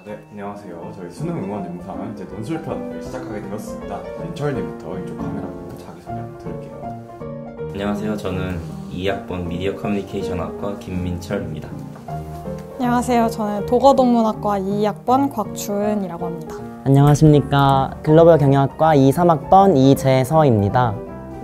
네, 안녕하세요. 저희 수능 응원 영상 이제 논술편을 시작하게 되었습니다. 민철님부터 이쪽 카메라 보고 자기소개 드릴게요. 안녕하세요. 저는 2학번 미디어 커뮤니케이션학과 김민철입니다. 안녕하세요. 저는 도거동문학과 2학번 곽주은이라고 합니다. 안녕하십니까. 글로벌 경영학과 3학번 이재서입니다.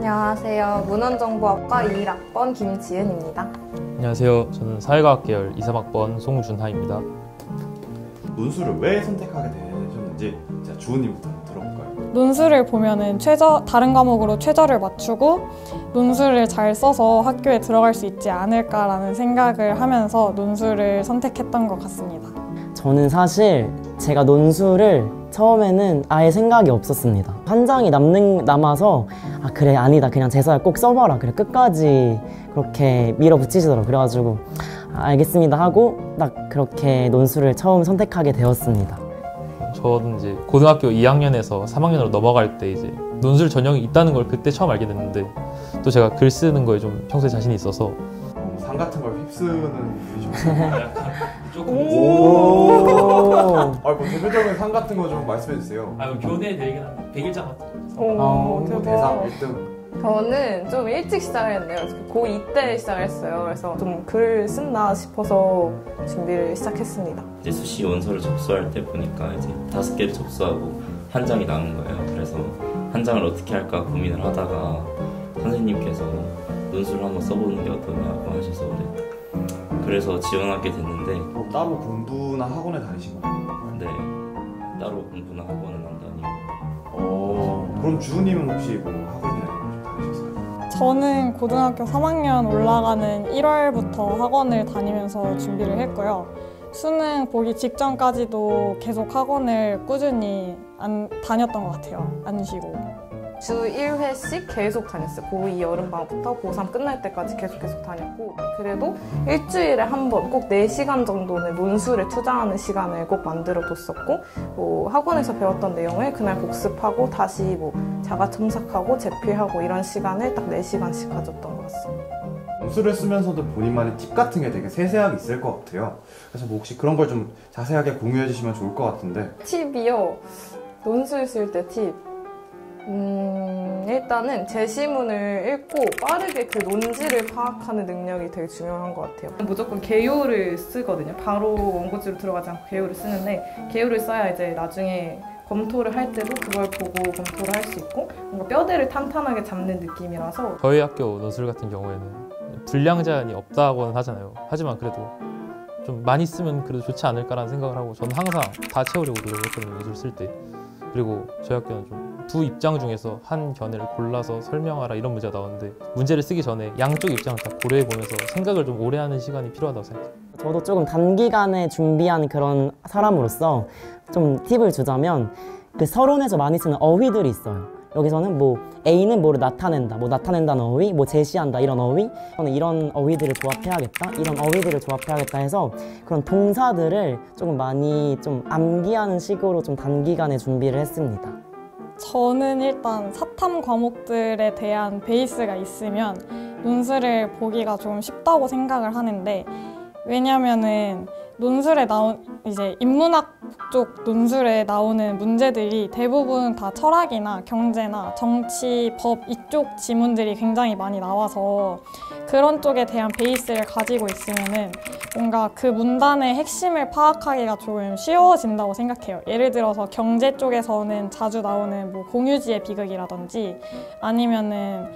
안녕하세요. 문헌정보학과 21학번 김지은입니다. 안녕하세요. 저는 사회과학 계열 23학번 송준하입니다. 논술을 왜 선택하게 되셨는지 제가 주은님부터 들어볼까요? 논술을 보면은 다른 과목으로 최저를 맞추고 논술을 잘 써서 학교에 들어갈 수 있지 않을까라는 생각을 하면서 논술을 선택했던 것 같습니다. 저는 사실 제가 논술을 처음에는 아예 생각이 없었습니다. 한 장이 남아서 그래 아니다 그냥 재서야 꼭 써봐라 그래 끝까지 그렇게 밀어붙이시더라고요. 그래가지고 알겠습니다 하고 딱 그렇게 논술을 처음 선택하게 되었습니다. 저는 이제 고등학교 2학년에서 3학년으로 넘어갈 때 이제 논술 전형이 있다는 걸 그때 처음 알게 됐는데 또 제가 글 쓰는 거에 좀 평소에 자신이 있어서 상 같은 걸 휩쓰는 분이셨나요? 조금 뭐 대표적인 상 같은 거 좀 말씀해 주세요. 교내 대회긴 한데 100일장 같은 거. 대상 1등. 저는 좀 일찍 시작을 했네요. 고2 때 시작을 했어요. 그래서 좀 글 쓴다 싶어서 준비를 시작했습니다. 이제 수시 원서를 접수할 때 보니까 이제 5개를 접수하고 한 장이 남은 거예요. 그래서 한 장을 어떻게 할까 고민을 하다가 선생님께서 논술을 한번 써보는 게 어떠냐고 하셔서 그래서 지원하게 됐는데 따로 공부나 학원에 다니신 거예요? 네, 따로 공부나 학원은 안 다니고. 그럼 주은님은 혹시 뭐 학원이나 이런 거 다니셨어요? 저는 고등학교 3학년 올라가는 1월부터 학원을 다니면서 준비를 했고요. 수능 보기 직전까지도 계속 학원을 꾸준히 다녔던 것 같아요. 안 쉬고. 주 1회씩 계속 다녔어요. 고2 여름방학부터 고3 끝날 때까지 계속 다녔고 그래도 일주일에 한 번 꼭 4시간 정도는 논술에 투자하는 시간을 꼭 만들어뒀었고 학원에서 배웠던 내용을 그날 복습하고 다시 자가 첨삭하고 제필하고 이런 시간을 딱 4시간씩 가졌던 것 같습니다. 논술을 쓰면서도 본인만의 팁 같은 게 되게 세세하게 있을 것 같아요. 그래서 혹시 그런 걸 좀 자세하게 공유해 주시면 좋을 것 같은데. 팁이요? 논술 쓸 때 팁. 일단은 제시문을 읽고 빠르게 그 논지를 파악하는 능력이 되게 중요한 것 같아요. 무조건 개요를 쓰거든요. 바로 원고지로 들어가지 않고 개요를 쓰는데 개요를 써야 이제 나중에 검토를 할 때도 그걸 보고 검토를 할 수 있고 뭔가 뼈대를 탄탄하게 잡는 느낌이라서. 저희 학교 논술 같은 경우에는 분량 제한이 없다고는 하잖아요. 하지만 그래도 좀 많이 쓰면 그래도 좋지 않을까라는 생각을 하고 저는 항상 다 채우려고 노력했거든요. 논술 쓸 때. 그리고 저희 학교는 좀 두 입장 중에서 한 견해를 골라서 설명하라 이런 문제가 나오는데 문제를 쓰기 전에 양쪽 입장을 다 고려해보면서 생각을 좀 오래 하는 시간이 필요하다고 생각해요. 저도 조금 단기간에 준비한 그런 사람으로서 좀 팁을 주자면 그 서론에서 많이 쓰는 어휘들이 있어요. 여기서는 A는 뭐를 나타낸다, 나타낸다는 어휘, 제시한다 이런 어휘, 저는 이런 어휘들을 조합해야겠다, 이런 어휘들을 조합해야겠다 해서 그런 동사들을 조금 많이 좀 암기하는 식으로 좀 단기간에 준비를 했습니다. 저는 일단 사탐 과목들에 대한 베이스가 있으면 논술을 보기가 좀 쉽다고 생각을 하는데 왜냐면은 논술에 이제 인문학 쪽 논술에 나오는 문제들이 대부분 다 철학이나 경제나 정치, 법 이쪽 지문들이 굉장히 많이 나와서 그런 쪽에 대한 베이스를 가지고 있으면은 뭔가 그 문단의 핵심을 파악하기가 조금 쉬워진다고 생각해요. 예를 들어서 경제 쪽에서는 자주 나오는 공유지의 비극이라든지 아니면은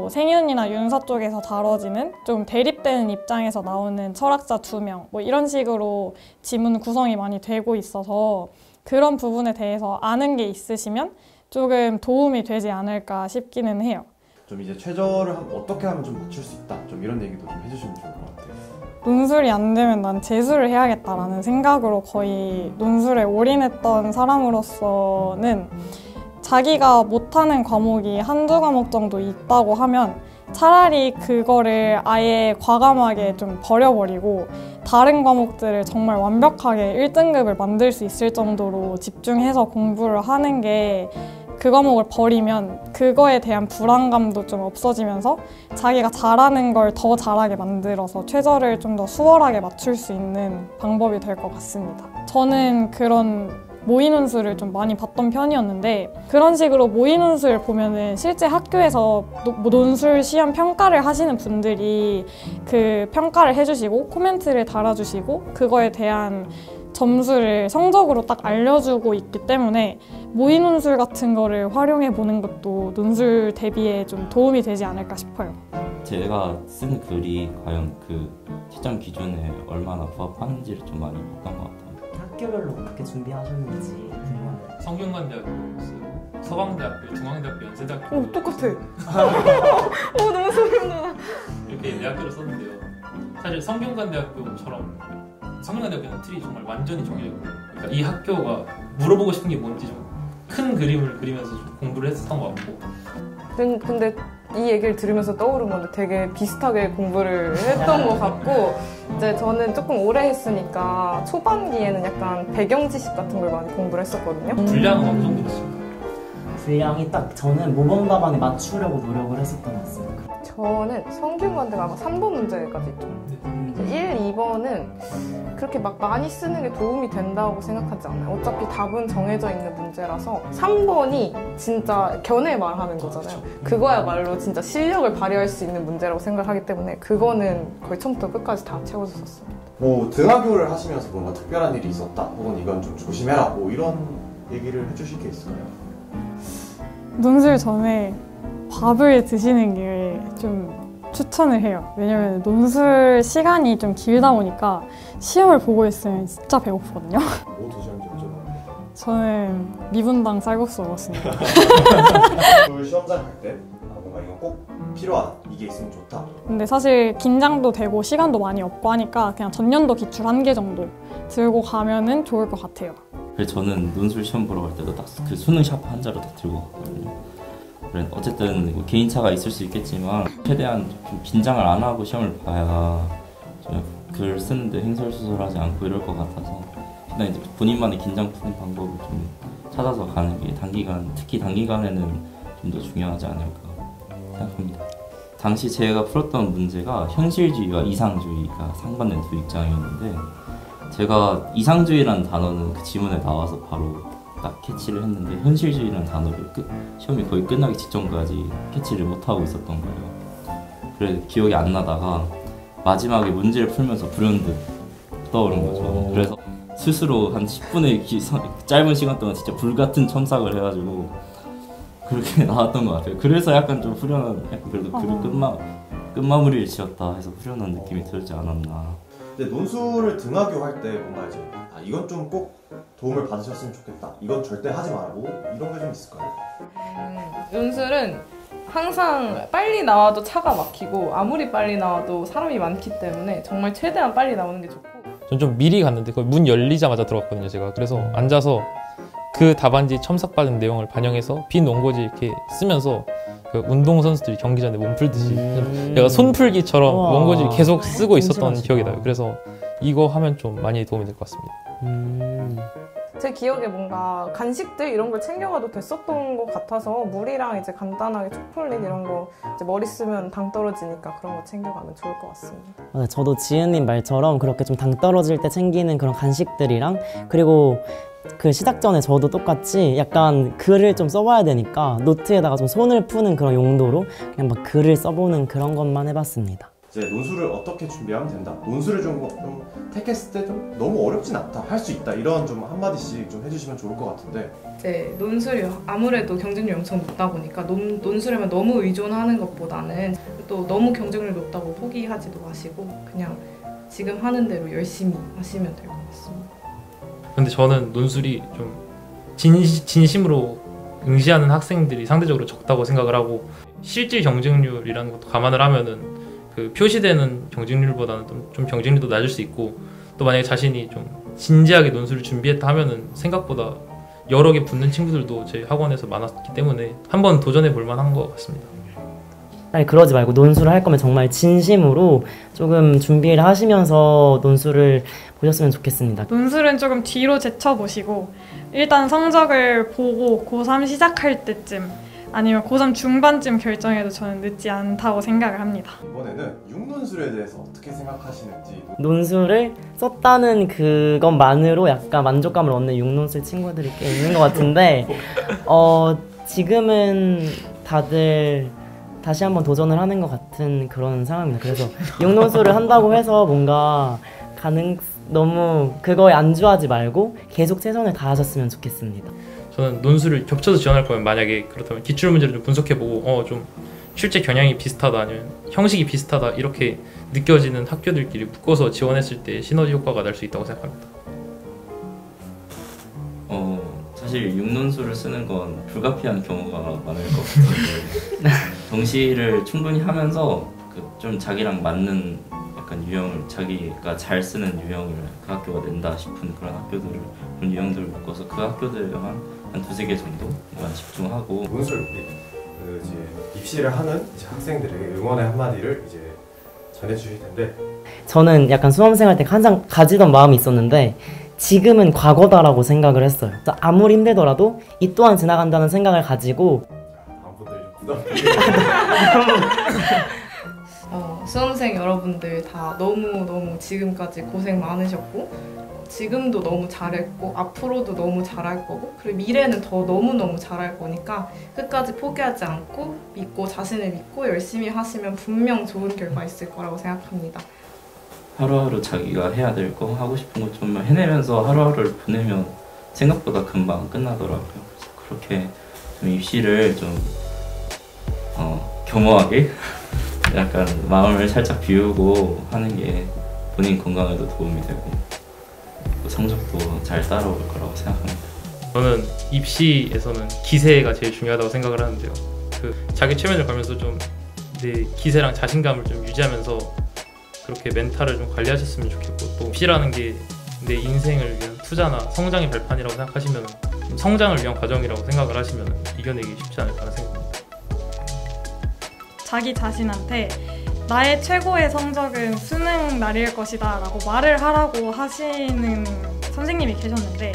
생윤이나 윤서 쪽에서 다뤄지는 좀 대립되는 입장에서 나오는 철학자 2명 이런 식으로 지문 구성이 많이 되고 있어서 그런 부분에 대해서 아는 게 있으시면 조금 도움이 되지 않을까 싶기는 해요. 좀 이제 최저를 어떻게 하면 좀 맞출 수 있다 좀 이런 얘기도 좀 해주시면 좋을 것 같아요. 논술이 안 되면 난 재수를 해야겠다라는 생각으로 거의 논술에 올인했던 사람으로서는 자기가 못하는 과목이 한두 과목 정도 있다고 하면 차라리 그거를 아예 과감하게 좀 버려버리고 다른 과목들을 정말 완벽하게 1등급을 만들 수 있을 정도로 집중해서 공부를 하는 게 그 과목을 버리면 그거에 대한 불안감도 좀 없어지면서 자기가 잘하는 걸 더 잘하게 만들어서 최저를 좀 더 수월하게 맞출 수 있는 방법이 될 것 같습니다. 저는 그런 모의 논술을 좀 많이 봤던 편이었는데 그런 식으로 모의 논술 보면은 실제 학교에서 논술 시험 평가를 하시는 분들이 그 평가를 해주시고 코멘트를 달아주시고 그거에 대한 점수를 성적으로 딱 알려주고 있기 때문에 모의 논술 같은 거를 활용해 보는 것도 논술 대비에 좀 도움이 되지 않을까 싶어요. 제가 쓴 글이 과연 그 채점 기준에 얼마나 부합하는지를 좀 많이 봤던 것 같아요. 학교별로 어떻게 준비하셨는지 궁금해요. 성균관대학교 쓰고 서강대학교, 중앙대학교, 연세대학교 오, 똑같아. 오, 너무 소름 돋아. 이렇게 네 학교를 썼는데요. 사실 성균관대학교처럼 성균관대학교는 틀이 정말 완전히 정해져 있고 그러니까 이 학교가 물어보고 싶은 게 뭔지 좀 큰 그림을 그리면서 좀 공부를 했었던 것 같고 근데 이 얘기를 들으면서 떠오른 건데 되게 비슷하게 공부를 했던 것 같고 이제 저는 조금 오래 했으니까 초반기에는 약간 배경 지식 같은 걸 많이 공부를 했었거든요. 분량은 어느 정도 됐습니다. 분량이 딱 저는 모범 답안에 맞추려고 노력을 했었던 것 같습니다. 저는 성균관대가 아마 3번 문제까지 있죠. 1, 2번은 그렇게 막 많이 쓰는 게 도움이 된다고 생각하지 않아요. 어차피 답은 정해져 있는 문제라서 3번이 진짜 견해 말하는 거잖아요. 그거야말로 진짜 실력을 발휘할 수 있는 문제라고 생각하기 때문에 그거는 거의 처음부터 끝까지 다 채워서 썼습니다. 뭐 등하교를 하시면서 뭔가 특별한 일이 있었다 혹은 이건 좀 조심해라 뭐 이런 얘기를 해주실 게 있을까요? 논술 전에 밥을 드시는 게 좀 추천을 해요. 왜냐면 논술 시간이 좀 길다 보니까 시험을 보고 있으면 진짜 배고프거든요. 뭐 드셨는지 여쭤봐요. 저는 미분당 쌀국수 먹었습니다. 그 시험장 갈 때 뭔가 이건 꼭 필요하다, 이게 있으면 좋다. 근데 사실 긴장도 되고 시간도 많이 없고 하니까 그냥 전년도 기출 1개 정도 들고 가면은 좋을 것 같아요. 그래서 저는 논술 시험 보러 갈 때도 딱 그 수능 샤프 한 자루 다 들고 갔거든요. 그래 어쨌든 뭐 개인차가 있을 수 있겠지만 최대한 좀 긴장을 안 하고 시험을 봐야 좀 글 쓰는데 횡설수설하지 않고 이럴 것 같아서 일단 이제 본인만의 긴장 푸는 방법을 좀 찾아서 가는 게 특히 단기간에는 좀 더 중요하지 않을까 생각합니다. 당시 제가 풀었던 문제가 현실주의와 이상주의가 상반된 두 입장이었는데 제가 이상주의라는 단어는 그 지문에 나와서 바로 딱 캐치를 했는데 현실주의라는 단어를 시험이 거의 끝나기 직전까지 캐치를 못하고 있었던 거예요. 그래서 기억이 안 나다가 마지막에 문제를 풀면서 불현듯 떠오른 거죠. 그래서 스스로 한 10분의 짧은 시간 동안 진짜 불같은 첨삭을 해가지고 그렇게 나왔던 것 같아요. 그래서 약간 좀 후련한, 약간 그래도 글을 끝마무리를 지었다 해서 후련한 느낌이 들지 않았나. 근데 논술을 등하교 할 때 뭔가 이제 이건 좀 꼭 도움을 받으셨으면 좋겠다, 이건 절대 하지 말고 이런 게 좀 있을까요? 논술은 항상 빨리 나와도 차가 막히고 아무리 빨리 나와도 사람이 많기 때문에 정말 최대한 빨리 나오는 게 좋고 전 좀 미리 갔는데 거의 문 열리자마자 들어갔거든요. 제가 그래서 앉아서 그 답안지 첨삭받은 내용을 반영해서 빈 원고지 이렇게 쓰면서 그 운동선수들이 경기 전에 몸 풀듯이 내가 손풀기처럼 원고지를 계속 쓰고 있었던 기억이 나요. 그래서 이거 하면 좀 많이 도움이 될 것 같습니다. 제 기억에 뭔가 간식들 이런 걸 챙겨가도 됐었던 것 같아서 물이랑 이제 간단하게 초콜릿 이런 거 이제 머리 쓰면 당 떨어지니까 그런 거 챙겨가면 좋을 것 같습니다. 맞아요. 저도 지은님 말처럼 그렇게 좀 당 떨어질 때 챙기는 그런 간식들이랑 그리고 그 시작 전에 저도 똑같이 약간 글을 좀 써봐야 되니까 노트에다가 좀 손을 푸는 그런 용도로 그냥 막 글을 써보는 그런 것만 해봤습니다. 이제 논술을 어떻게 준비하면 된다, 논술을 좀 택했을 때 좀 너무 어렵진 않다, 할 수 있다, 이런 좀 한마디씩 좀 해주시면 좋을 것 같은데. 이제 논술이 아무래도 경쟁률이 엄청 높다 보니까 논술에만 너무 의존하는 것보다는 또 너무 경쟁률이 높다고 포기하지도 마시고 그냥 지금 하는 대로 열심히 하시면 될 것 같습니다. 근데 저는 논술이 좀 진심으로 응시하는 학생들이 상대적으로 적다고 생각을 하고 실질 경쟁률이라는 것도 감안을 하면은 그 표시되는 경쟁률보다는 좀 경쟁률도 낮을 수 있고 또 만약에 자신이 좀 진지하게 논술을 준비했다 하면은 생각보다 여러 개 붙는 친구들도 제 학원에서 많았기 때문에 한번 도전해 볼 만한 것 같습니다. 아니 그러지 말고 논술을 할 거면 정말 진심으로 조금 준비를 하시면서 논술을 보셨으면 좋겠습니다. 논술은 조금 뒤로 제쳐보시고 일단 성적을 보고 고3 시작할 때쯤 아니면 고3 중반쯤 결정해도 저는 늦지 않다고 생각을 합니다. 이번에는 육논술에 대해서 어떻게 생각하시는지. 논술을 썼다는 그것만으로 약간 만족감을 얻는 육논술 친구들이 꽤 있는 것 같은데 지금은 다들 다시 한번 도전을 하는 것 같은 그런 상황입니다. 그래서 육논술을 한다고 해서 뭔가 너무 그거에 안주하지 말고 계속 최선을 다하셨으면 좋겠습니다. 저는 논술을 겹쳐서 지원할 거면 만약에 그렇다면 기출 문제를 좀 분석해보고 좀 실제 경향이 비슷하다 아니면 형식이 비슷하다 이렇게 느껴지는 학교들끼리 묶어서 지원했을 때 시너지 효과가 날 수 있다고 생각합니다. 사실 육논술을 쓰는 건 불가피한 경우가 많을 것 같은데 동시를 충분히 하면서 좀 자기랑 맞는 약간 유형을 자기가 잘 쓰는 유형을 그 학교가 낸다 싶은 그런 유형들을 묶어서 그 학교들에만 한 두세 개 정도만 집중하고 논술 이제 입시를 하는 이제 학생들에게 응원의 한마디를 이제 전해주실 텐데 저는 약간 수험생활 때 항상 가지던 마음이 있었는데 지금은 과거다라고 생각을 했어요. 아무리 힘들더라도 이 또한 지나간다는 생각을 가지고 다음 분들 부담 수험생 여러분들 다 너무 지금까지 고생 많으셨고 지금도 너무 잘했고 앞으로도 너무 잘할 거고 그리고 미래는 더 너무너무 잘할 거니까 끝까지 포기하지 않고 자신을 믿고 열심히 하시면 분명 좋은 결과 있을 거라고 생각합니다. 하루하루 자기가 해야 될 거 하고 싶은 거 좀 해내면서 하루하루를 보내면 생각보다 금방 끝나더라고요. 그래서 그렇게 좀 입시를 좀 겸허하게 약간 마음을 살짝 비우고 하는 게 본인 건강에도 도움이 되고 성적도 잘 따라올 거라고 생각합니다. 저는 입시에서는 기세가 제일 중요하다고 생각을 하는데요. 자기 최면을 걸면서 좀 내 기세랑 자신감을 좀 유지하면서 그렇게 멘탈을 좀 관리하셨으면 좋겠고 또 입시라는 게 내 인생을 위한 투자나 성장의 발판이라고 생각하시면 성장을 위한 과정이라고 생각을 하시면 이겨내기 쉽지 않을까 생각합니다. 자기 자신한테 나의 최고의 성적은 수능 날일 것이다 라고 말을 하라고 하시는 선생님이 계셨는데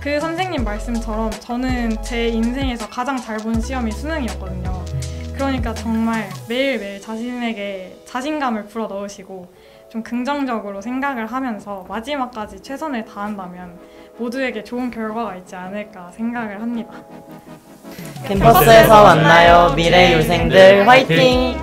그 선생님 말씀처럼 저는 제 인생에서 가장 잘 본 시험이 수능이었거든요. 그러니까 정말 매일매일 자신에게 자신감을 불어넣으시고 좀 긍정적으로 생각을 하면서 마지막까지 최선을 다한다면 모두에게 좋은 결과가 있지 않을까 생각을 합니다. 캠퍼스에서 만나요. 미래 유생들 화이팅!